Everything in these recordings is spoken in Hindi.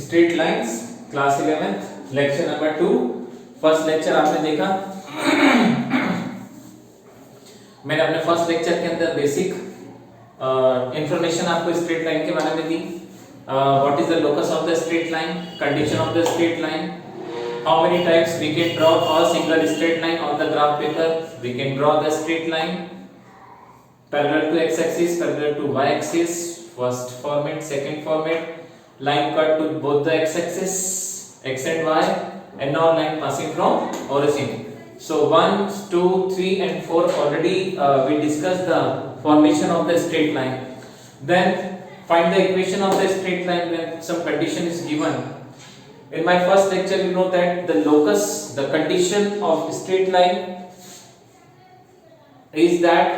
Straight lines class 11th lecture number 2। First lecture आपने देखा। मैंने अपने फर्स्ट लेक्चर के अंदर बेसिक इंफॉर्मेशन आपको स्ट्रेट लाइन के बारे में दी। What is the locus of the straight line, condition of the straight line, how many types we can draw a single straight line on the graph paper. We can draw the straight line parallel to x axis, parallel to y axis, first format, second format, line cut to both the x axis, x and y, and now line passing from origin. So 1 2 3 and 4 already we discussed the formation of the straight line. Then find the equation of the straight line when some condition is given. In my first lecture you know that the locus, the condition of straight line is that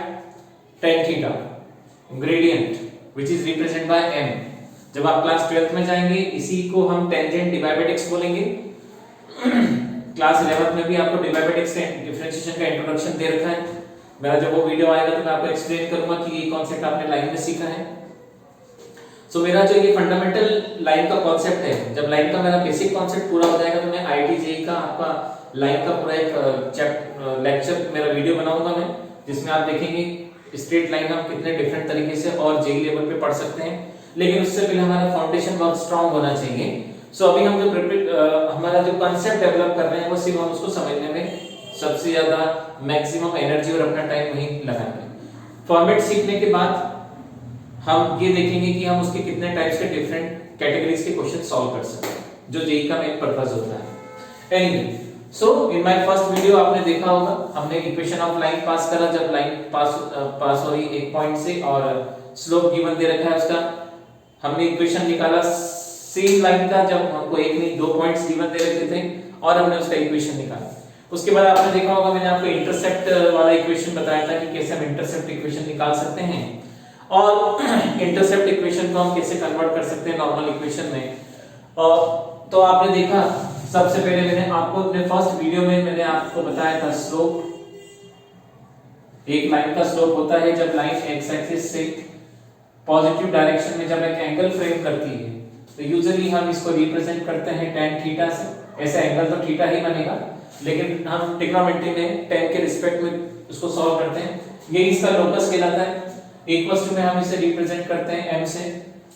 tan theta gradient which is represented by m. जब आप क्लास 12th में जाएंगे इसी को हम टेंजेंट डिवाइड बाय x बोलेंगे। क्लास 11th में भी आपको डिवाइड बाय x के डिफरेंशिएशन का इंट्रोडक्शन दे रखा है। मेरा जब वो वीडियो आएगा तो मैं आपको एक्सप्लेन करूंगा कि ये कॉन्सेप्ट आपने लाइन में सीखा है। सो मेरा जो ये फंडामेंटल लाइन का कॉन्सेप्ट है, जब लाइन का मेरा बेसिक कॉन्सेप्ट पूरा हो जाएगा तो मैं आईआईटी जेईई का आपका लाइन का पूरा एक लेक्चर मेरा वीडियो बनाऊंगा मैं, जिसमें आप देखेंगे स्ट्रेट लाइन हम कितने डिफरेंट तरीके से और जेईई लेवल पे पढ़ सकते हैं। लेकिन उससे पहले हमारा फाउंडेशन बहुत स्ट्रांग होना चाहिए। सो अभी हम जो हमारा जो कॉन्सेप्ट डेवलप कर रहे हैं वो सिर्फ हम उसको समझने में सबसे ज्यादा मैक्सिमम एनर्जी और अपना टाइम वहीं लगाएंगे। फॉर्मेट सीखने के बाद हम ये देखेंगे कि हम उसके कितने टाइप्स के डिफरेंट कैटेगरीज के क्वेश्चन सॉल्व कर सकते हैं, जो जेईई का मेन पर्पस होता है। Anyway, so in my first video आपने देखा होगा हमने इक्वेशन ऑफ लाइन पास करा। जब लाइन पास हो रही एक पॉइंट से और स्लोप गिवन दे रखा है उसका, हमने इक्वेशन निकाला सेम लाइन का जब हमको एक नहीं दो पॉइंट्स गिवन दे रखे थे और हमने उसका इक्वेशन निकाला। उसके बाद आपने देखा होगा मैंने आपको इंटरसेप्ट वाला इक्वेशन बताया था कि कैसे हम इंटरसेप्ट इक्वेशन निकाल सकते हैं और इंटरसेप्ट इक्वेशन को हम कैसे कन्वर्ट कर सकते हैं नॉर्मल इक्वेशन में। तो आपने देखा सबसे पहले मैंने आपको अपने फर्स्ट वीडियो में मैंने आपको बताया था स्लोप। एक लाइन का स्लोप होता है जब लाइन एक्स एक्सिस से पॉजिटिव डायरेक्शन में जब एक एंगल फ्रेम करती है तो यूजुअली हम इसको रिप्रेजेंट करते हैं tan थीटा से। ऐसा एंगल तो थीटा ही बनेगा, लेकिन हम ट्रिग्नोमेट्री में tan के रिस्पेक्ट में उसको सॉल्व करते हैं। ये इसका लोकस कहलाता है। इक्वल्स टू में हम इसे रिप्रेजेंट करते हैं m से।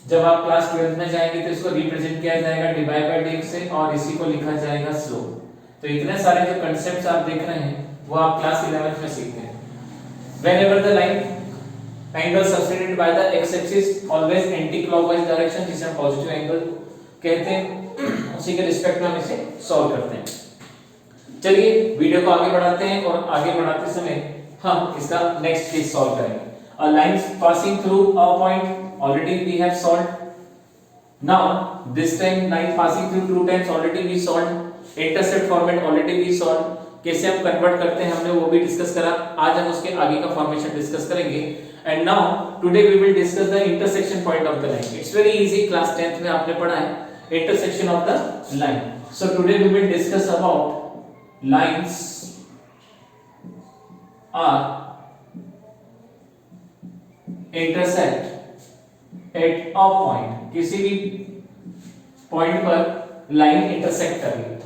जब आप क्लास 12th में जाएंगे तो इसको रिप्रेजेंट किया जाएगा डिवाइड बाय dx से और इसी को लिखा जाएगा स्लोप। तो इतने सारे जो कांसेप्ट्स आप देख रहे हैं वो आप क्लास 11th में सीखते हैं। whenever the line angle subtended by the x axis always anti clockwise direction, जिसे हम पॉजिटिव एंगल कहते हैं, उसी के रिस्पेक्ट में हम इसे सॉल्व करते हैं। चलिए वीडियो को आगे बढ़ाते हैं और आगे बढ़ाते समय हम इसका नेक्स्ट केस सॉल्व करेंगे। A line passing through a point already we have solved. Now this time line passing through two times already we solved. Intercept format already we solved. कैसे हम कन्वर्ट करते हैं हमने वो भी डिस्कस करा। आज हम उसके आगे का फॉर्मेशन डिस्कस करेंगे। And now today we will discuss the intersection point of the line. It's very easy, class 10th में आपने पढ़ा है intersection of the line. So today we will discuss about lines are intersect at a point, किसी भी पॉइंट पर लाइन इंटरसेक्ट कर रही है।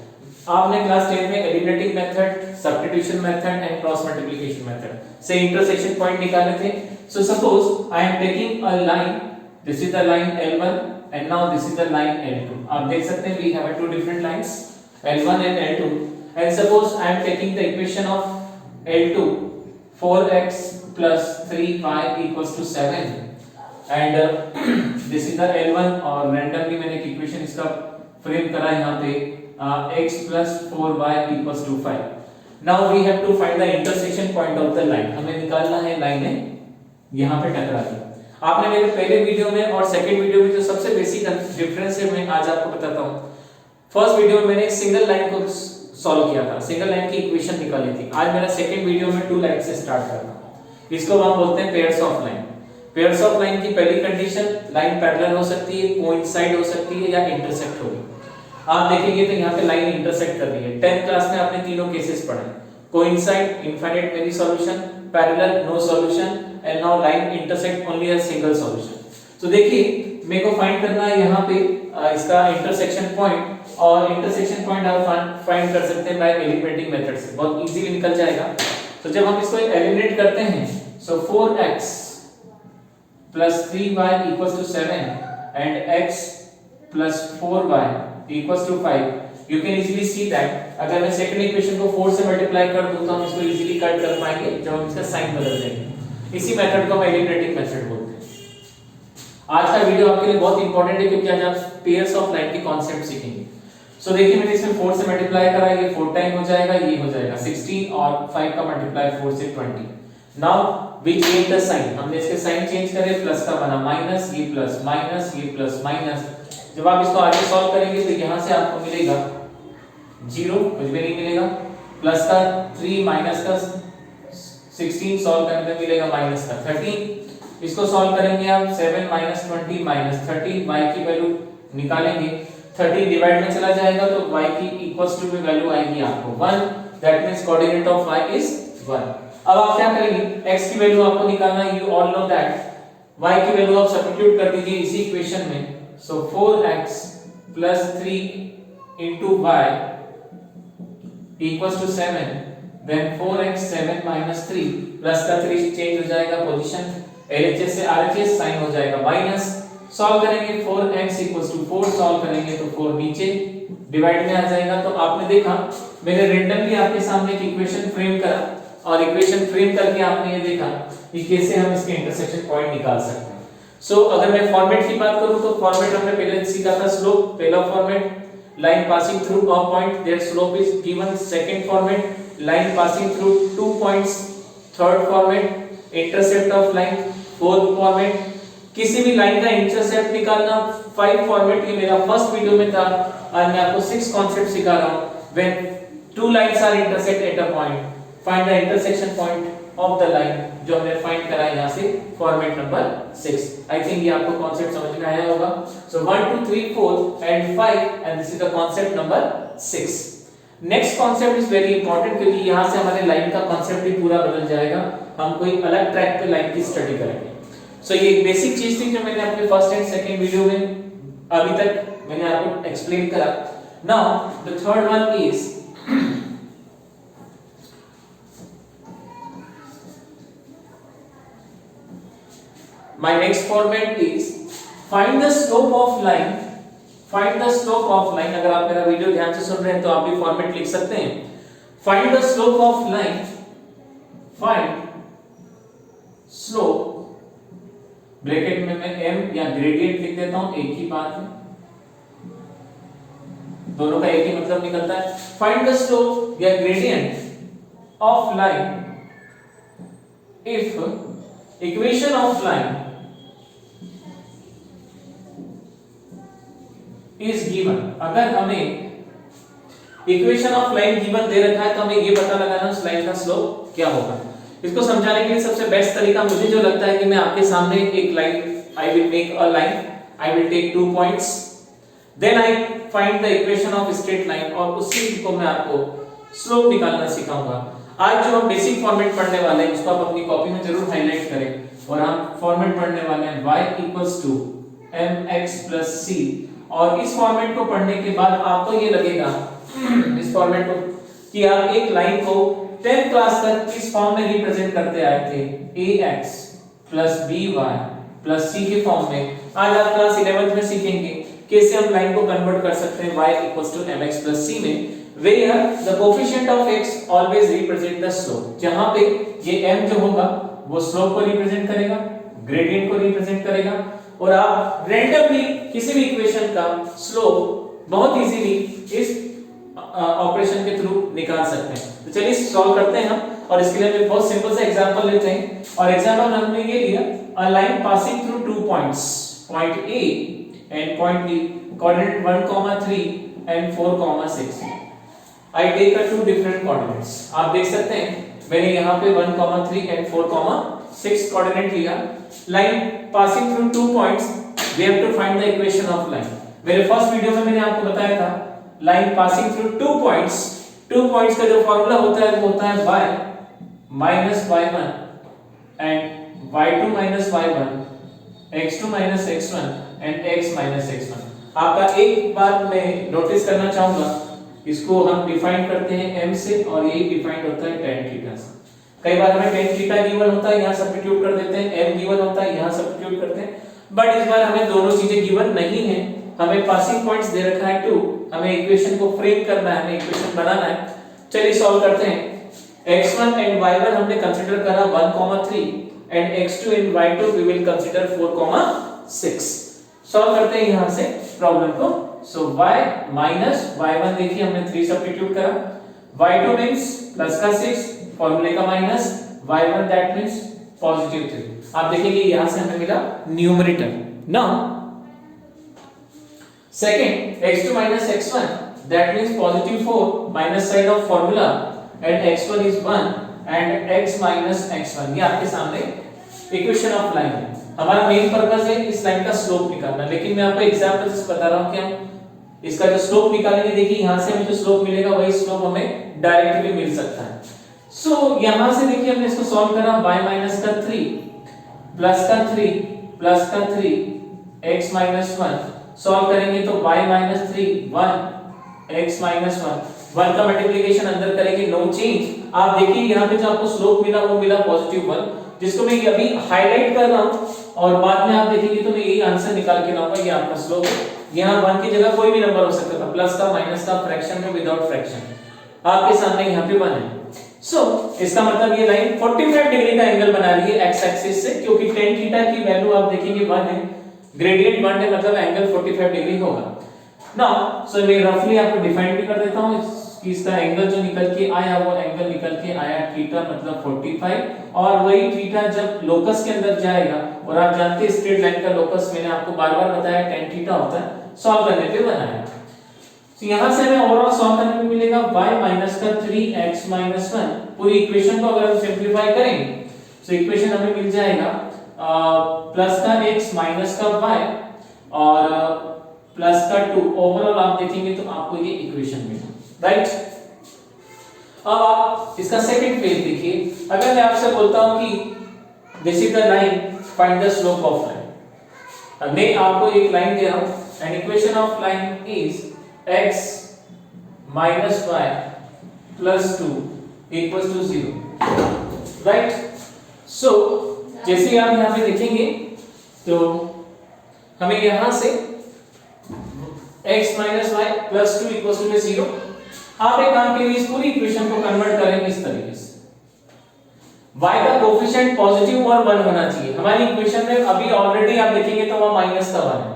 आपने क्लास 10 में eliminating method, substitution method and cross multiplication method से इंटरसेक्शन पॉइंट निकाले थे। So suppose I am taking a line, this is the line L1 and now this is the line L2। आप देख सकते हैं we have two different lines L1 and L2 and suppose I am taking the equation of L2 4x plus 3y equals to 7 and this is the L1 और randomly मैंने एक इक्वेशन इसका फ्रेम करा यहाँ पे x plus 4y equals to 5. Now we have to find the intersection point of the line. हमें निकालना है लाइनें यहाँ पे टकरा रही। आपने मेरे पहले वीडियो में और सेकंड वीडियो में जो सबसे बेसिक डिफरेंस है मैं आज आपको बताता हूँ। फर्स्ट वीडियो में मैंने एक सिंगल लाइन को सॉल्व किया था, सिंगल लाइन की इक्वेशन निकाली थी। आज मेरा सेकंड वीडियो में टू लाइन से स्टार्ट करना। इसको हम बोलते हैं pairs of line. Pairs of line की पहली कंडीशन लाइन पैरेलल हो सकती है, कोइंसाइड हो सकती है या इंटरसेक्ट होगी। आप देखेंगे तो यहाँ पे लाइन इंटरसेक्ट कर रही है। 10th क्लास में आपने तीनों केसेस पढ़े, coincide infinite many solution, parallel no solution and now line intersect only a single solution. तो देखिए मेरे को फाइंड करना है यहाँ पे इसका इंटरसेक्शन पॉइंट, और इंटरसेक्शन पॉइंट आप फाइंड कर सकते हैं बाय एलिमिनेटिंग मेथड से, बहुत इजीली निकल जाएगा। तो जब हम इसको एलिमिनेट करते हैं, सो 4x plus 3y equals to 7 and x plus 4y equals to 5, you can easily see that अगर मैं सेकंड इक्वेशन को 4 से मल्टीप्लाई कर दूं तो हम इसको इजीली कट कर पाएंगे जब हम इसका साइन बदल देंगे। इसी मेथड को हम एलिमिनेटिंग मेथड बोलते हैं। आज का वीडियो आपके लिए बहुत इंपॉर्टेंट है क्योंकि आज आप पेयर्स ऑफ लाइन के कॉन्सेप्ट सीखेंगे। सो देखिए मैंने इसमें 4 से मल्टीप्लाई करा, ये 4 टाइम हो जाएगा, ये हो जाएगा 16 और 5 का मल्टीप्लाई 4 से 20। Now we change the sign, हमने इसके साइन चेंज करे, प्लस का बना माइनस, ये प्लस माइनस, ये प्लस माइनस। जब आप इसको आगे सॉल्व करेंगे तो यहां से आपको मिलेगा 0, कुछ भी नहीं मिलेगा, प्लस का 3 माइनस का 16 सॉल्व करने पे मिलेगा माइनस का 13। इसको सॉल्व करेंगे आप 7 माइनस 20 माइनस 30, y की वैल्यू निकालेंगे, 30 डिवाइड में चला जाएगा तो y की इक्वल्स टू में वैल्यू आएगी आपको 1, that means coordinate of y is 1। अब आप क्या करेंगे, x की वैल्यू आपको निकालना है, you all know that y की वैल्यू आप सब्स्टिट्यूट कर दीजिए इसी इक्वेशन में। सो 4x plus 3 into y equals to 7, then 4x 7 minus 3 plus का 3 चेंज हो जाएगा पोजीशन, LHS से RHS साइन हो जाएगा माइनस। सॉल्व करेंगे 4x equals to 4, सॉल्व करेंगे तो 4 नीचे डिवाइड में आ जाएगा। तो आपने देखा मैंने रैंडमली आपके सामने एक इक्वेशन फ्रेम करा और इक्वेशन फ्रेम करके आपने ये देखा कि कैसे हम इसके इंटरसेक्शन पॉइंट निकाल सकते हैं। सो अगर मैं फॉर्मेट की बात करूं तो फॉर्मेट हमने पहले सीखा था स्लोप, पहला format line passing through a point there slope is given, second format line passing through 2 points, third format intercept of line, fourth format किसी भी लाइन का इंटरसेप्ट निकालना, 5 फॉर्मेट ये मेरा फर्स्ट वीडियो में था और मैं आपको 6 कांसेप्ट सिखा रहा हूं। When 2 lines are intersect at a point, find the intersection point of the line, जो हमने फाइंड करा है यहां से फॉर्मेट नंबर 6। आई थिंक ये आपको कांसेप्ट समझ में आया होगा। सो 1 2 3 4 and 5 and this is the concept number 6। Next concept is very important क्योंकि यहां से हमारे लाइन का कांसेप्ट ही पूरा बदल जाएगा, हम कोई अलग ट्रैक पे लाइन की स्टडी करेंगे। सो ये एक बेसिक चीज थी जो मैंने अपने फर्स्ट एंड सेकंड वीडियो में अभी तक मैंने आपको एक्सप्लेन करा। Now the third one is my next format is find the slope of line, find the slope of line। अगर आप मेरा वीडियो ध्यान से सुन रहे हैं तो आप भी फॉर्मेट लिख सकते हैं, find the slope of line, find slope, bracket में मैं m या ग्रेडियंट लिख देता हूं, एक ही बात है, दोनों का एक ही मतलब निकलता है। find the slope या gradient of line if equation of line is given। अगर हमें इक्वेशन ऑफ लाइन गिवन दे रखा है तो हमें ये पता लगाना उस लाइन का स्लोप क्या होगा। इसको समझाने के लिए सबसे बेस्ट तरीका मुझे जो लगता है कि मैं आपके सामने एक line, I will make a line, I will take 2 points, then I find the equation of straight line और उसी को मैं आपको स्लोप निकालना सिखाऊंगा। आज जो हम बेसिक फॉर्मेट पढ़ने वाले हैं उसको आप अपनी कॉपी में जरूर हाईलाइट करें और हम फॉर्मेट पढ़ने वाले हैं y mx c, और इस फॉर्मेट को पढ़ने के बाद आपको ये लगेगा इस फॉर्मेट को कि आप एक लाइन को 10th क्लास तक इस फॉर्म में रिप्रेजेंट करते आए थे, ax plus by plus c के फॉर्म में। आज आप क्लास 11th में सीखेंगे कैसे हम लाइन को कन्वर्ट कर सकते हैं y mx c में, where the coefficient of x always represent the slope। जहां पे ये m जो होगा वो स्लोप को रिप्रेजेंट करेगा, ग्रेडियंट को रिप्रेजेंट करेगा, और आप रैंडमली किसी भी इक्वेशन का स्लोप बहुत इजीली इस ऑपरेशन के थ्रू निकाल सकते हैं। तो चलिए सॉल्व करते हैं हम, और इसके लिए हम बहुत सिंपल सा एग्जांपल लेते हैं। और एग्जांपल हमने ये लिया, a line passing through 2 points, point A and point B, coordinate 1, 3 and 4, 6। I take a 2 different coordinates। आप देख सकते हैं मैंने यहाँ पे 1, 3 एंड 4, 6 कोऑर्डिनेट लिया। Line passing through 2 points, we have to find the equation of line। मेरे फर्स्ट वीडियो में मैंने आपको बताया था line passing through 2 points, 2 points का जो फॉर्मूला होता है वो होता है y minus y1 and y2 minus y1, x2 minus x1 and x minus x1। आपका एक बात मैं नोटिस करना चाहूंगा, इसको हम डिफाइन करते हैं m से और यही डिफाइंड होता है tan थीटा से। कई बार हमें tan थीटा गिवन होता है, यहां सब्स्टिट्यूट कर देते हैं, m गिवन होता है, यहां सब्स्टिट्यूट करते हैं, बट इस बार हमें दोनों चीजें गिवन नहीं है, हमें पासिंग पॉइंट्स दे रखा है 2, हमें इक्वेशन को फ्रेम करना है, हमें इक्वेशन बनाना है। चलिए सॉल्व करते हैं। x1 एंड y1 हमने कंसीडर करा 1,3 and x2 and y2 we will consider 4,6। Solve करते हैं यहां से प्रॉब्लम को। सो y माइनस y1 देखिए हमने 3 सब्स्टिट्यूट करा, y2 मींस प्लस का 6 फॉर्मूले का minus, y1 that means positive 3। आप देखेंगे यहां से हमें मिला numerator. Now second x2 minus x1 that means positive 4 minus side of formula and x1 is 1 and x minus x1 ये आपके सामने इक्वेशन ऑफ लाइन है। हमारा मेन पर्पस है इस लाइन का स्लोप निकालना, लेकिन मैं आपको एग्जांपल से बता रहा हूं कि हम इसका जो स्लोप निकालेंगे, देखिए यहां से हमें जो स्लोप मिलेगा वही स्लोप हमें डायरेक्टली मिल सकता है। सो यहां से देखिए हमने इसको सॉल्व करा, y minus का 3 प्लस का 3 प्लस का 3 x minus 1 सॉल्व करेंगे तो y minus 3 1 x minus 1 का मल्टीप्लिकेशन अंदर करेंगे, नो चेंज। आप देखिए यहाँ पे जो आपको स्लोप मिला वो मिला पॉजिटिव 1, जिसको मैं अभी हाईलाइट कर रहा हूँ और बाद में आप देखेंगे तो मैं यही आंसर निकाल के लाऊंगा। ये आपका स्लोप है, यहाँ 1 की जगह कोई भी नंबर हो सकता था, प्लस का माइनस का फ्रैक्शन में विदाउट फ्रैक्शन, आपके सामने यहाँ पे 1 है। सो इसका मतलब ये लाइन 45 डिग्री का एंगल बना रही है एक्स एक्सिस से, क्योंकि tan थीटा की वैल्यू आप देखेंगे 1 है, ग्रेडियंट 1 है, मतलब एंगल 45 डिग्री होगा। नाउ सो मैं रफली आपको डिफाइन भी कर देता हूं कि इसका एंगल जो निकल के आया वो एंगल निकल के आया थीटा मतलब 45, और वही थीटा जब लोकस के अंदर जाएगा, और आप जानते हैं स्ट्रेट लाइन का लोकस मैंने आपको बार-बार बताया tan थीटा होता है, सॉल्व करने पे बनाया। तो यहां से हमें ओवरऑल सॉल्व करने में मिलेगा y माइनस का 3x माइनस 1। पूरी इक्वेशन को अगर हम सिंपलीफाई करेंगे तो इक्वेशन हमें मिल जाएगा प्लस का x माइनस का y और प्लस का 2। ओवरऑल आप देखेंगे तो आपको ये इक्वेशन मिलेगा, राइट। अब आप इसका सेकंड फेज देखिए। अगर मैं आपसे बोलता हूं कि this is the line, find the slope of line. मैं आपको एक लाइन दे रहा हूं, and equation of line is x minus y plus 2 equals to 0, right? So जैसे आप यहाँ पे देखेंगे तो हमें यहाँ से x minus y plus 2 equals to 0। आप एक काम कीजिए, इस पूरी इक्वेशन को कन्वर्ट करेंगे इस तरीके से, y का कोफिशिएंट पॉजिटिव और 1 होना चाहिए। हमारी इक्वेशन में अभी ऑलरेडी आप देखेंगे तो वहां माइनस का 1 है।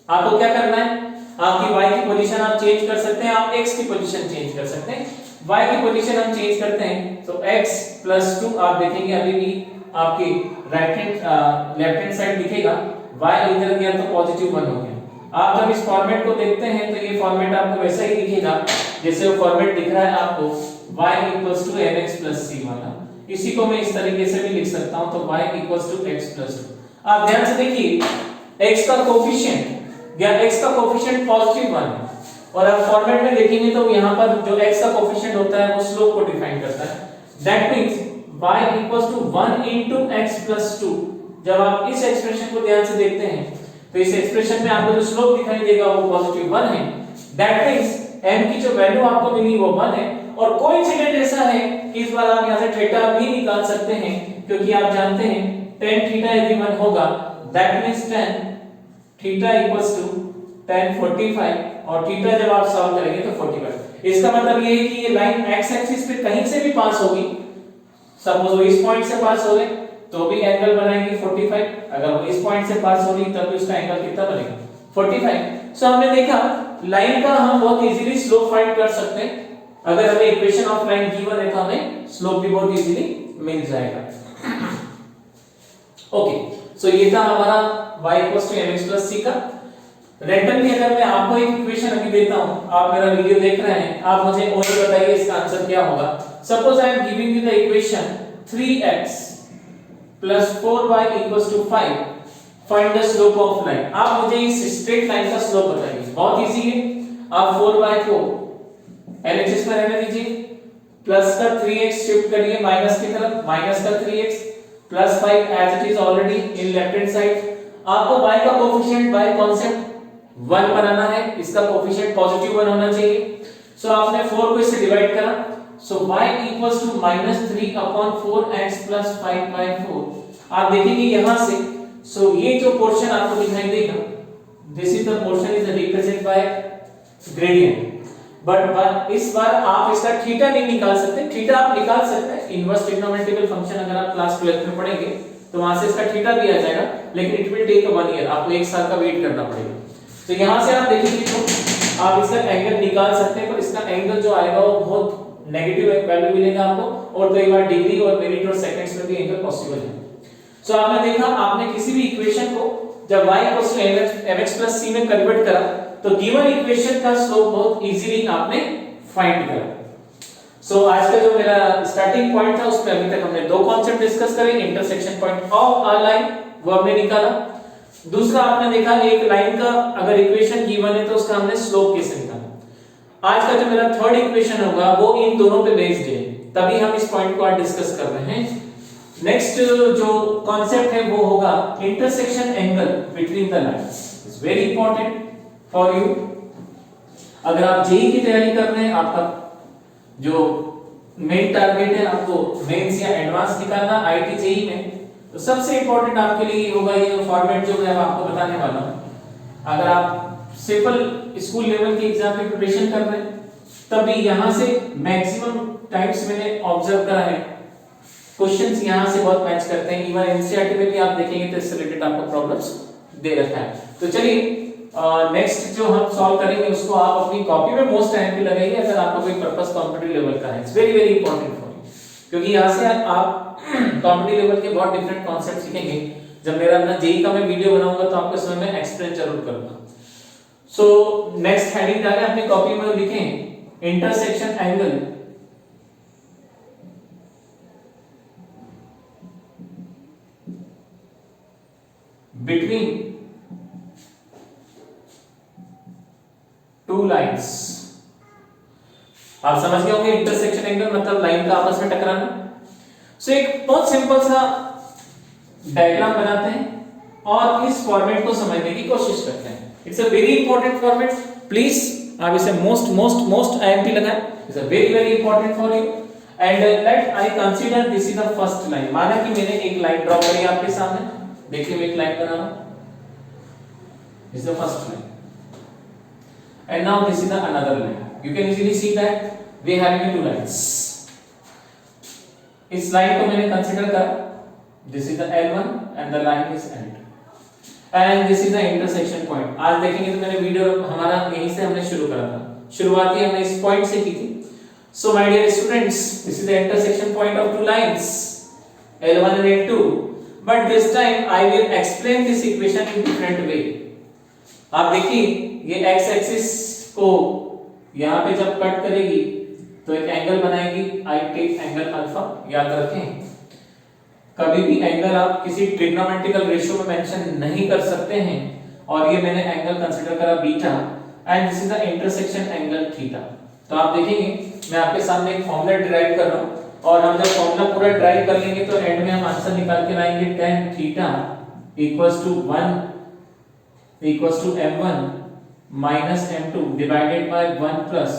आपको क्या करना है, आपकी y की पोजीशन आप चेंज कर सकते हैं, आप x की पोजीशन चेंज कर सकते हैं। y की पोजीशन हम चेंज करते हैं तो x प्लस 2 आप देखेंगे अभी भी आपके right hand left hand side दिखेगा, y इधर गया तो पॉजिटिव 1 हो गया। आप जब इस फॉर्मेट को देखते हैं तो ये फॉर्मेट आपको वैसा ही दिखेगा जैसे वो फॉर्मेट दिख रहा है आपको, y equals to mx plus c वाला। इसी को मैं इस तरीके से भी लिख सकता हूं तो y equals to x plus 2। आप ध्यान से देखिए x का कोफिशिएंट या x का कोफिशिएंट पॉजिटिव 1 है, और आप फॉर्मेट में देखेंगे तो यहां पर जो x का कोफिशिएंट होता है वो स्लोप को डिफाइन करता है। That means y equals to 1 into x plus 2। जब आप इस एक्सप्रेशन को ध्यान से देखते हैं तो इस एक्सप्रेशन में आपको जो स्लोप दिखाई देगा वो पॉजिटिव 1 है। दैट मींस m की जो वैल्यू आपको मिली वो 1 है, और कोइंसिडेंट ऐसा है कि इस बार आप यहां से थीटा भी निकाल सकते हैं, क्योंकि आप जानते हैं tan थीटा यदि 1 होगा that means tan theta equals to tan 45, और थीटा जब आप सॉल्व करेंगे तो 45। इसका मतलब ये है कि ये लाइन x एक्सिस पे कहीं से भी पास होगी, सपोज वो इस पॉइंट से पास हो गए तो भी एंगल बनाएंगे 45, अगर वो इस पॉइंट से पास हो रही तब उसका एंगल कितना बनेगा 45। सो हमने देखा लाइन का हम बहुत इजीली स्लोप फाइंड कर सकते हैं। अगर हमें इक्वेशन ऑफ लाइन गिवन है तो हमें स्लोप भी बहुत इजीली मिल जाएगा। ओके, सो ये था हमारा y mx c का। रैंडमली अगर मैं आपको एक इक्वेशन अभी देता हूं, आप मेरा वीडियो देख रहे हैं, आप मुझे और बताइए इसका आंसर क्या होगा। Suppose I am giving you the equation 3x plus 4y equals to 5, find the slope of line. आप मुझे इस स्ट्रेट लाइन का स्लोप बताइए, बहुत इजी है। आप 4y को LHS में रहने दीजिए, प्लस का 3x शिफ्ट करिए माइनस की तरफ, माइनस का 3x plus 5 as it is already in left hand side. आपको y का कोफिशिएंट y कांस्टेंट 1 बनाना है, इसका कोफिशिएंट पॉजिटिव 1 होना चाहिए। सो आपने 4 को इससे डिवाइड करा, so y equals to -3 upon 4x plus 5/4। आप देखेंगे यहां से, सो ये जो पोर्शन आपको दिखाई देगा, this is the portion is represent by gradient. But इस बार आप इसका थीटा नहीं निकाल सकते, थीटा आप निकाल सकते हैं इनवर्स ट्रिग्नोमेट्रिकल फंक्शन, अगर आप क्लास 12th में पढ़ेंगे तो वहां से इसका थीटा भी आ जाएगा, लेकिन इट विल टेक 1 ईयर, आपको 1 साल का वेट करना पड़ेगा। तो यहां से आप देखेंगे तो आप इसका एंगल निकाल सकते हैं, पर इसका एंगल जो आएगा वो बहुत नेगेटिव वैल्यू मिलेगा आपको, और कई बार डिग्री और मिनट और सेकंड्स में भी एंगल पॉसिबल है। सो आपने देखा, आपने किसी भी इक्वेशन को जब y mx प्लस c में कन्वर्ट करा तो गिवन इक्वेशन का स्लोप बहुत इजीली आपने फाइंड करा। सो आज का जो मेरा स्टार्टिंग पॉइंट था उसमें अभी तक हमने 2 कॉन्सेप्ट डिस्कस करे, intersection point of a line वो हमने निकाला, दूसरा आपने देखा एक लाइन का अगर इक्वेशन गिवन है तो उसका हमने स्लोप कैसे निकाला। आज का जो मेरा थर्ड इक्वेशन होगा वो इन दोनों पे बेस्ड है, तभी हम इस पॉइंट को आज डिस्कस कर रहे हैं। नेक्स्ट जो कॉन्सेप्ट है वो होगा intersection angle between the lines, it's very important for you. अगर आप जेईई की तैयारी कर रहे हैं, आपका जो मेन टारगेट है आपको मेंस या एडवांस निकालना आईटी जेईई में, तो सबसे इंपॉर्टेंट आपके लिए होगा ये फॉर्मेट जो मैं आपको बताने वाला हूं। अगर आप सिंपल स्कूल लेवल की एग्जाम की प्रिपरेशन कर रहे हैं, तभी यहां से मैक्सिमम टाइम्स मैंने ऑब्जर्व करा है क्वेश्चंस यहां से बहुत मैच करते हैं, इवन एनसीईआरटी में भी आप देखेंगे तो इससे रिलेटेड आपको प्रॉब्लम्स दे रखा है। तो चलिए नेक्स्ट जो हम सॉल्व करेंगे उसको आप अपनी कॉपी में मोस्ट टाइम पे लगाइए, अगर आपका कोई पर्पस कॉम्पिटिटिव लेवल का है, it's very very important for you, क्योंकि यहां से आप कॉम्पिटिटिव लेवल के बहुत डिफरेंट कॉन्सेप्ट सीखेंगे। जब मेरा अपना जेईई का मैं वीडियो बनाऊंगा तो आपको इसमें मैं एक्सप्लेन जरूर करूंगा। सो नेक्स्ट हेडिंग डालें अपनी कॉपी में, लिखें intersection angle between two lines. आप समझ गए होंगे इंटरसेक्शन एंगल मतलब लाइन का आपस में टकराना। सो एक बहुत सिंपल सा डायग्राम बनाते हैं और इस फॉर्मेट को समझने की कोशिश करते हैं। It's a very important format, please आप इसे मोस्ट आईएमपी लगाएं, it's a very very important for you. And let I consider this is the first line. माना कि मैंने एक लाइन ड्रॉ करी आपके सामने, देखिए मैं एक लाइन बना रहा हूं, this is the first line and now this is the another line. You can easily see that we are having two lines. इस लाइन को मैंने कंसीडर करा, this is the L1 and the line is L2 and this is the intersection point. आज देखेंगे तो मैंने वीडियो हमारा यहीं से हमने शुरू करा था, शुरुआती हमने इस पॉइंट से की थी। So my dear students, this is the intersection point of two lines L1 and L2, but this time I will explain this equation in different way. आप देखिए ये x एक्सिस को यहां पे जब कट करेगी तो एक एंगल बनाएगी, आई टेक एंगल अल्फा। याद रखें कभी भी एंगल आप किसी ट्रिग्नोमेट्रिकल रेशियो में मेंशन नहीं कर सकते हैं, और ये मैंने एंगल कंसीडर करा beta and this is the intersection angle theta. तो आप देखेंगे मैं आपके सामने एक फॉर्मूला डिराइव कर रहा हूं, और हम जब फॉर्मूला पूरा डिराइव कर लेंगे तो एंड में हम आंसर निकाल के लाएंगे tan theta equals to 1 equals to m1 minus m2 divided by 1 plus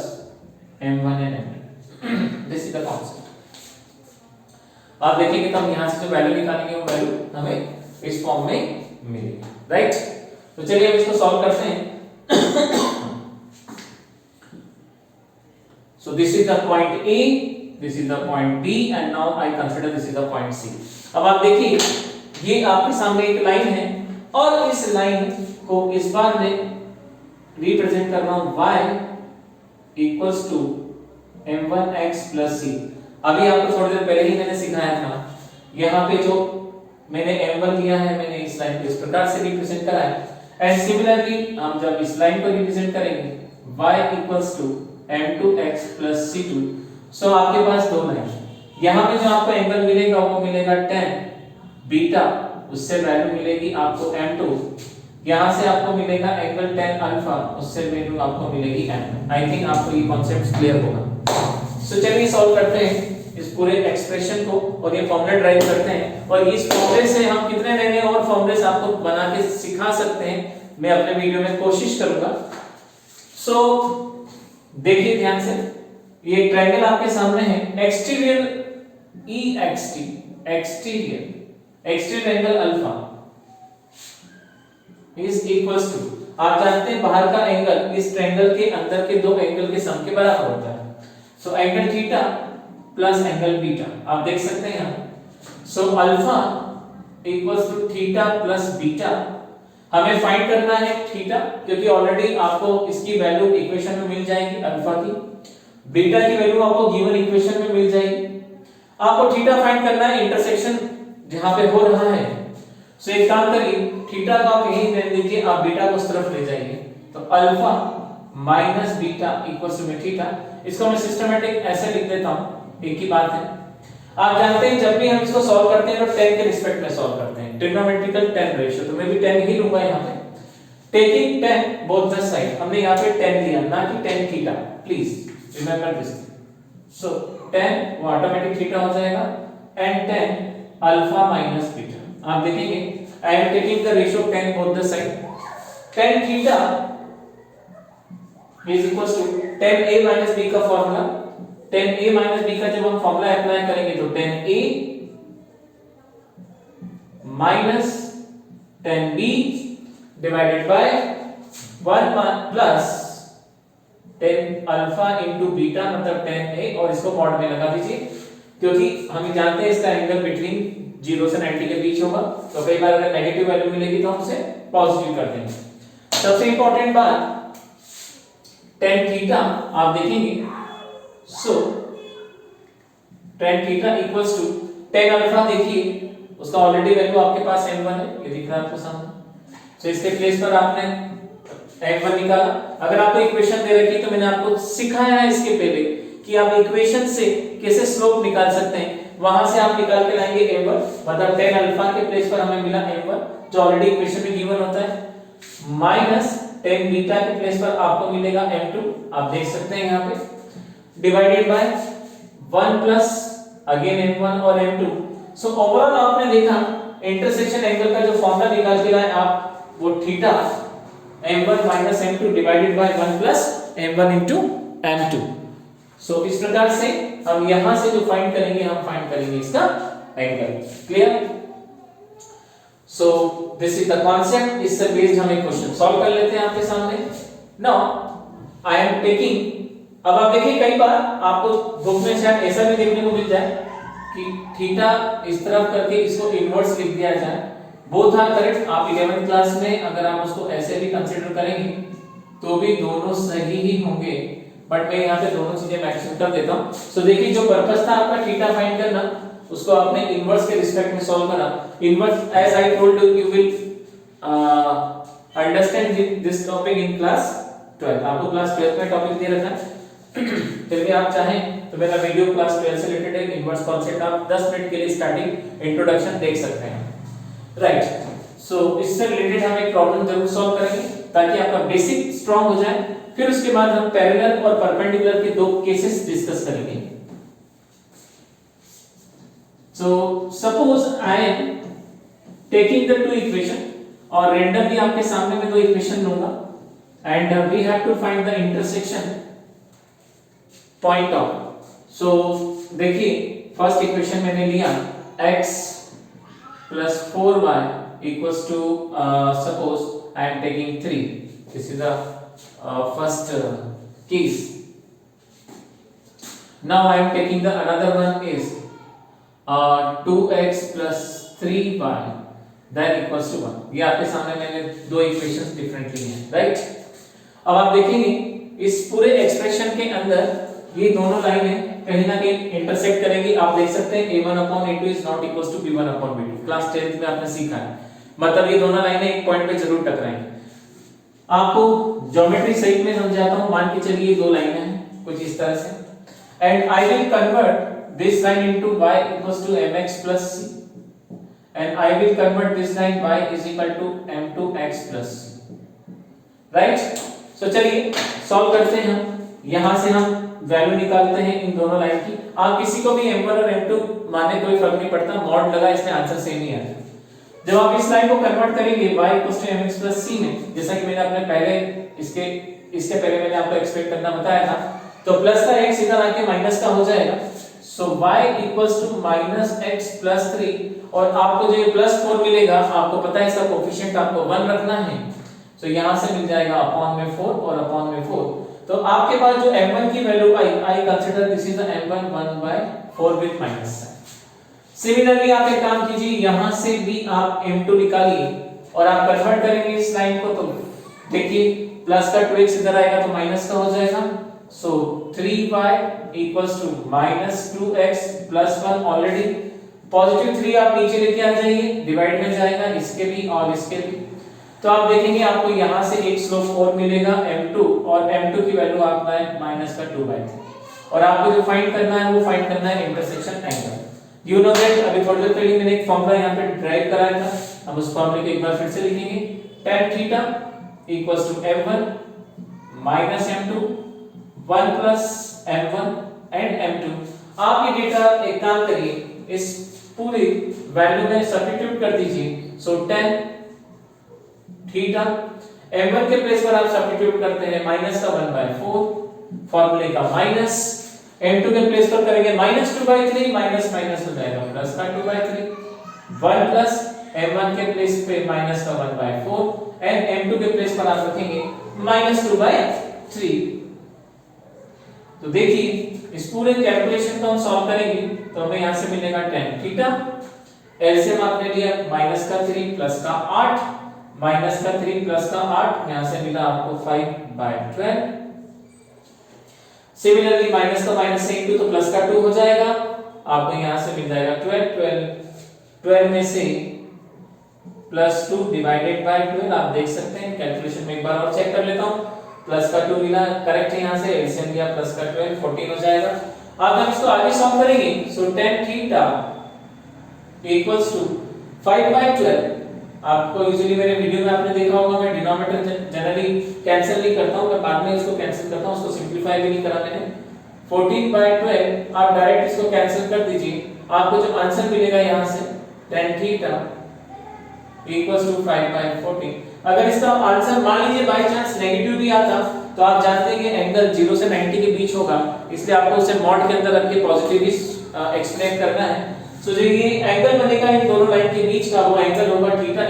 m1 and m2. This is the concept. आप देखेंगे तो हम यहां से जो वैल्यू निकालेंगे वो वैल्यू हमें इस फॉर्म में मिलेगी, राइट। तो चलिए अब इसको सॉल्व करते हैं। So this is the point A, this is the point B and now I consider this is the point C. अब आप देखिए ये आपके सामने एक लाइन है और इस लाइन को इस बार में रिप्रेजेंट कर रहा हूं y equals to m1x plus c। अभी आपको थोड़ी देर पहले ही मैंने सिखाया था, यहाँ पे जो मैंने m1 लिया है मैंने इस लाइन को इस प्रकार से रिप्रेजेंट करा है, एंड सिमिलरली हम जब इस लाइन को रिप्रेजेंट करेंगे y equals to m2x plus c2। So आपके पास दो लाइन, यहाँ पे जो आपको एंगल मिलेगा वो मिलेगा tan बीटा, उससे वैल्यू मिलेगी आपको m2, यहां से आपको मिलेगा एंगल tan अल्फा, उससे वैल्यू आपको मिलेगी m। आई थिंक आपको ये कॉन्सेप्ट क्लियर होगा। सो चलिए सॉल्व करते हैं इस पूरे एक्सप्रेशन को और ये फॉर्मूला ड्राइव करते हैं, और इस फॉर्मूले से हम कितने नए नए और फॉर्मूले आपको बना के सिखा सकते हैं, मैं अपने वीडियो में कोशिश करूंगा। सो देखिए ध्यान से, ये ट्रायंगल आपके सामने है, exterior EXT, exterior angle alpha is equals to, आप जानते हैं बाहर का एंगल इस ट्रायंगल के अंदर के दो एंगल के सम के बराबर होता है। So angle theta plus angle beta, आप देख सकते हैं यहां। So alpha equals to theta plus beta. हमें फाइंड करना है थीटा, क्योंकि ऑलरेडी आपको इसकी वैल्यू इक्वेशन में मिल जाएगी अल्फा की, बीटा की वैल्यू आपको गिवन इक्वेशन में मिल जाएगी। आपको थीटा फाइंड करना है इंटरसेक्शन जहां पे हो रहा है। सो एक काम करिए, थीटा को आप यहीं रहने दीजिए, आप बीटा को उस तरफ ले जाइए, तो alpha minus beta equals to theta. इसको मैं सिस्टमैटिक ऐसे लिख देता हूं, एक ही बात है। आप जानते हैं जब भी हम इसको सॉल्व करते हैं तो tan के रिस्पेक्ट में सॉल्व करते हैं, ट्रिग्नोमेट्रिकल tan रेशियो, तो मैं भी tan ही लूंगा यहां पे, taking tan both the side. हमने यहां पे tan लिया ना कि tan theta, please remember this. So tan वो ऑटोमेटिक थीटा हो जाएगा and tan alpha minus beta. आप देखेंगे आई am taking the ratio tan both the side, tan theta is equals to tan a minus b का formula, tan a minus b का जब हम फॉर्मूला अप्लाई करेंगे तो tan a minus tan b divided by 1 plus tan alpha into beta मतलब tan a, और इसको मॉड में लगा दीजिए, क्योंकि हम जानते हैं इसका एंगल बिटवीन 0 से 90 के बीच होगा, तो कई बार अगर नेगेटिव वैल्यू मिलेगी तो हम उसे पॉजिटिव कर देंगे। सबसे इंपॉर्टेंट बात tan थीटा आप देखेंगे, so tan theta equals to tan alpha, देखिए उसका ऑलरेडी वैल्यू आपके पास m1 है, ये दिख रहा है आपको सामने। सो इसके प्लेस पर आपने m1 निकाला। अगर आपको इक्वेशन दे रखी तो मैंने आपको सिखाया है इसके पहले कि आप इक्वेशन से कैसे स्लोप निकाल सकते हैं, वहां से आप निकाल के लाएंगे m1, मतलब tan अल्फा के प्लेस पर हमें मिला m1 जो ऑलरेडी इक्वेशन में गिवन होता है, माइनस tan बीटा के प्लेस पर आपको मिलेगा m2, आप देख सकते हैं यहाँ पे, divided by 1 plus again m1 और m2। सो ओवरऑल आपने देखा इंटरसेक्शन एंगल का जो फॉर्मूला निकाल के लाए आप, वो theta m1 minus m2 divided by 1 plus m1 into m2। सो इस प्रकार से हम यहां से जो फाइंड करेंगे, हम फाइंड करेंगे इसका angle. Clear? So this is the concept, इससे बेस्ड हम एक क्वेश्चन सॉल्व कर लेते हैं आपके सामने। Now I am taking, अब आप देखिए कई बार आपको बुक में शायद ऐसा भी देखने को मिल जाए कि थीटा इस तरफ करके इसको इनवर्स लिख दिया जाए, बोथ आर करेक्ट। आप 11th क्लास में अगर आप उसको ऐसे भी कंसीडर करेंगे तो भी दोनों सही ही होंगे, बट मैं यहाँ पे दोनों चीजें मेंशन कर देता हूँ। सो देखिए जो पर्पस था आपका थीटा फाइंड करना, उसको आपने इनवर्स के रिस्पेक्ट में सॉल्व करा। Inverse as I told you will understand this topic in class 12। आपको क्लास 12 में टॉपिक दे रखा है, फिर भी आप चाहें तो मेरा वीडियो क्लास 12 से रिलेटेड है, इनवर्स कॉन्सेप्ट आप 10 मिनट के लिए स्टार्टिंग इंट्रोडक्शन देख सकते हैं, राइट। सो इससे रिलेटेड हम एक प्रॉब्लम जरूर सॉल्व करेंगे ताकि आपका बेसिक स्ट्रांग हो जाए। फिर उसके बाद हम पैरेलल और परपेंडिकुलर के दो केसेस डिस्कस करेंगे। So suppose I am taking the two equation और randomly आपके सामने में दो इक्वेशन लूंगा and we have to find the intersection point of। So देखिए फर्स्ट इक्वेशन मैंने लिया x plus 4y equals to suppose I am taking 3। This is the first case। Now I am taking the another one is 2x plus 3y that equals to 1। ये आपके सामने मैंने दो इक्वेशंस डिफरेंटली हैं, राइट। अब आप देखेंगे इस पूरे एक्सप्रेशन के अंदर ये दोनों लाइनें कहीं ना कहीं इंटरसेक्ट करेंगी। आप देख सकते हैं a1/a2 is not equals to b1/b2, class 10th में आपने सीखा है, मतलब ये दोनों लाइनें एक पॉइंट पे जरूर टकराएंगी। आपको ज्योमेट्री सहित में समझाता हूं। मान के चलिए दो लाइनें हैं कुछ इस तरह से, and I will convert this line into y equals to mx plus c and I will convert this line y is equal to m2x plus c, right। so चलिए सॉल्व करते हैं हम। यहां से हम वैल्यू निकालते हैं इन दोनों लाइन की। आप किसी को भी m1 और m2 माने कोई फर्क नहीं पड़ता, मॉड लगा इसमें आंसर सेम ही आएगा। जब आप इस लाइन को कन्वर्ट करेंगे y mx c में, जैसा कि मैंने अपने पहले इसके पहले मैंने आपको एक्सपेक्ट करना बताया था, तो प्लस का x इधर आके माइनस का हो जाएगा। सो y -x + 3 और आपको जो ये +4 मिलेगा, आपको पता है इसका कोएफिशिएंट आपको 1 रखना है। सो यहां से मिल जाएगा अपॉन में 4 और अपॉन में 4। तो आपके पास जो m1 की value I consider this is the m1 1/4 with minus sign. Similarly आप एक काम कीजिए, यहां से भी आप m2 निकालिए और आप कन्वर्ट करेंगे इस लाइन को, तो देखिए प्लस का 2x इधर आएगा तो माइनस का हो जाएगा। सो 3y = -2x + 1। ऑलरेडी पॉजिटिव 3 आप नीचे लेके आ जाइए, डिवाइड में जाएगा इसके भी और इसके भी। तो आप देखेंगे आपको यहां से एक स्लोप 4 मिलेगा m2, और m2 की वैल्यू आपका है -2/3। और आपको जो फाइंड करना है वो फाइंड करना है intersection angle. You know that अभी थोड़ी देर पहले मैंने एक फॉर्मूला यहां पे ड्राइव कराया था, हम उस फॉर्मूले को एक बार फिर से लिखेंगे। tan θ = m1 - m2 1 + m1 and m2। आप ये डेटा एक काम करिए, इस पूरी वैल्यू में सब्स्टिट्यूट कर दीजिए। सो tan थीटा m1 के प्लेस पर आप सब्स्टिट्यूट करते हैं -1/4 फार्मूले का माइनस, m2 के प्लेस पर करेंगे -2/3 माइनस माइनस हो जाएगा +2/3 1 प्लस m1 के प्लेस पे -1/4 एंड m2 के प्लेस पर आप रखेंगे -2/3। तो देखिए इस पूरे कैलकुलेशन को हम सॉल्व करेंगे तो हमें यहां से मिलेगा tan थीटा, एलसीएम आपने लिया -3 + 8 -3 + 8 यहां से मिला आपको 5/12। सिमिलरली माइनस का माइनस से इंटू तो प्लस का 2 हो जाएगा, आपको यहां से मिल जाएगा 12 में से +2 डिवाइडेड बाय 12। आप देख सकते हैं कैलकुलेशन में एक बार और चेक कर लेता हूं, प्लस का 2 मिला करेक्ट है, यहां से एलसीएम लिया प्लस का 12 14 हो जाएगा। अब हम इसको आगे सॉल्व करेंगे। सो tan थीटा = 5/12। आपको यूजुअली मेरे वीडियो में आपने देखा होगा मैं डिनोमिनेटर जनरली कैंसिल नहीं करता हूं, मैं बाद में इसको कैंसिल करता हूं, उसको सिंपलीफाई भी नहीं करा मैंने। 14/12 आप डायरेक्ट इसको कैंसिल कर दीजिए, आपको जो आंसर मिलेगा यहां से tan थीटा = 5/14। अगर इसका आंसर मान लीजिए बाय चांस नेगेटिव भी आता तो आप जानते हैं कि एंगल 0 से 90 के बीच होगा, इसलिए आपको उसे मॉड के अंदर रख के पॉजिटिव ही एक्सप्लेन करना है। सो जो ये एंगल बनेगा इन दोनों लाइन के बीच का, वो एंगल होगा थीटा =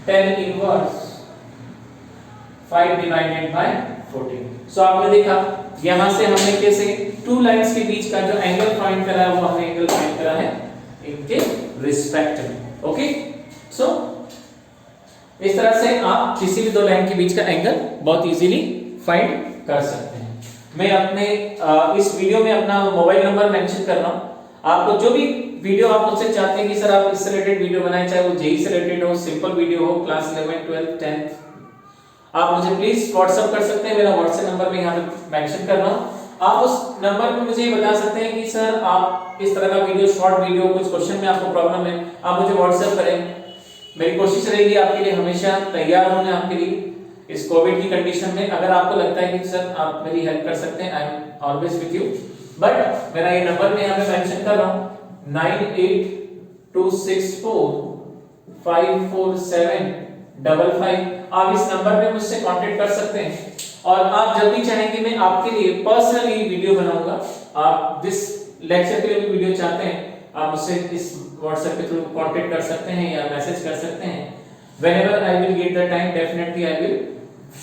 tan इनवर्स 5/14। सो आपने देखा यहां से हमने कैसे टू लाइंस के बीच का जो एंगल फाइंड करा है वो हमने एंगल फाइंड करा है इनके रिस्पेक्ट में। ओके, सो इस तरह से आप किसी भी दो लाइन के बीच का एंगल बहुत इजीली फाइंड कर सकते हैं। मैं अपने इस वीडियो में अपना मोबाइल नंबर मेंशन कर रहा हूं, आपको जो भी वीडियो आप मुझसे चाहते हैं कि सर आप इससे रिलेटेड वीडियो बनाएं, चाहे वो जेईई से रिलेटेड हो, सिंपल वीडियो हो, क्लास 11 12 10, आप मुझे प्लीज व्हाट्सएप कर सकते हैं। मेरा व्हाट्सएप नंबर मैं यहां पे मेंशन कर रहा हूं। आप उस नंबर पे मुझे ये बता सकते हैं कि सर आप इस तरह का वीडियो, शॉर्ट वीडियो, कुछ क्वेश्चन में आपको प्रॉब्लम है, आप मुझे व्हाट्सएप करें। मेरी कोशिश रहेगी आपके लिए हमेशा तैयार होने आपके लिए इस कोविड की कंडीशन में। अगर आपको लगता है कि सर आप मेरी हेल्प कर सकते हैं, I am always with you. But मेरा ये नंबर मैं यहां पे मेंशन कर रहा हूं 9826454755। आप इस नंबर पे मुझसे कांटेक्ट कर सकते हैं और आप जब भी चाहेंगे मैं आपके लिए पर्सनली वीडियो बनाऊंगा। आप जिस लेक्चर के लिए भी वीडियो चाहते हैं आप मुझसे इस व्हाट्सएप के थ्रू कांटेक्ट कर सकते हैं या मैसेज कर सकते हैं। Whenever I will get the time definitely I will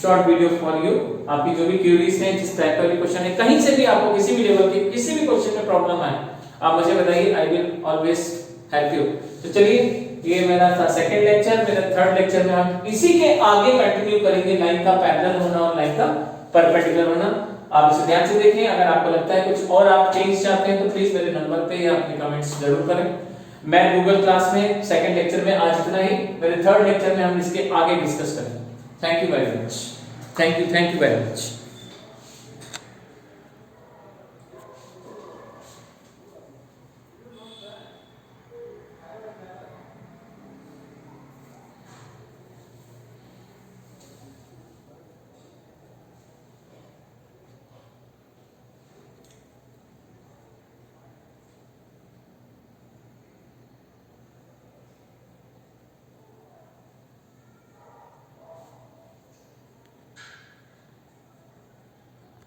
short video for you. आपकी जो भी क्वेरीज हैं, जिस टाइप का भी क्वेश्चन है, कहीं से भी आपको किसी भी लेवल के किसी भी क्वेश्चन में प्रॉब्लम आए आप मुझे बताइए, I will always help you. तो चलिए ये मेरा था सेकंड लेक्चर। मेरा थर्ड लेक्चर में हम इसी के आगे कंटिन्यू करेंगे लाइन का पैरेलल होना और लाइन का परपेंडिकुलर होना। आप इसे ध्यान से देखें। अगर आपको लगता है कुछ और आप चेंज चाहते हैं तो प्लीज मेरे नंबर पे या अपने कमेंट्स जरूर करें। मैं गूगल क्लास में सेकंड लेक्चर में आज इतना ही। मेरे थर्ड लेक्चर में हम इसके आगे डिस्कस करेंगे। Thank you very much. Thank you very much.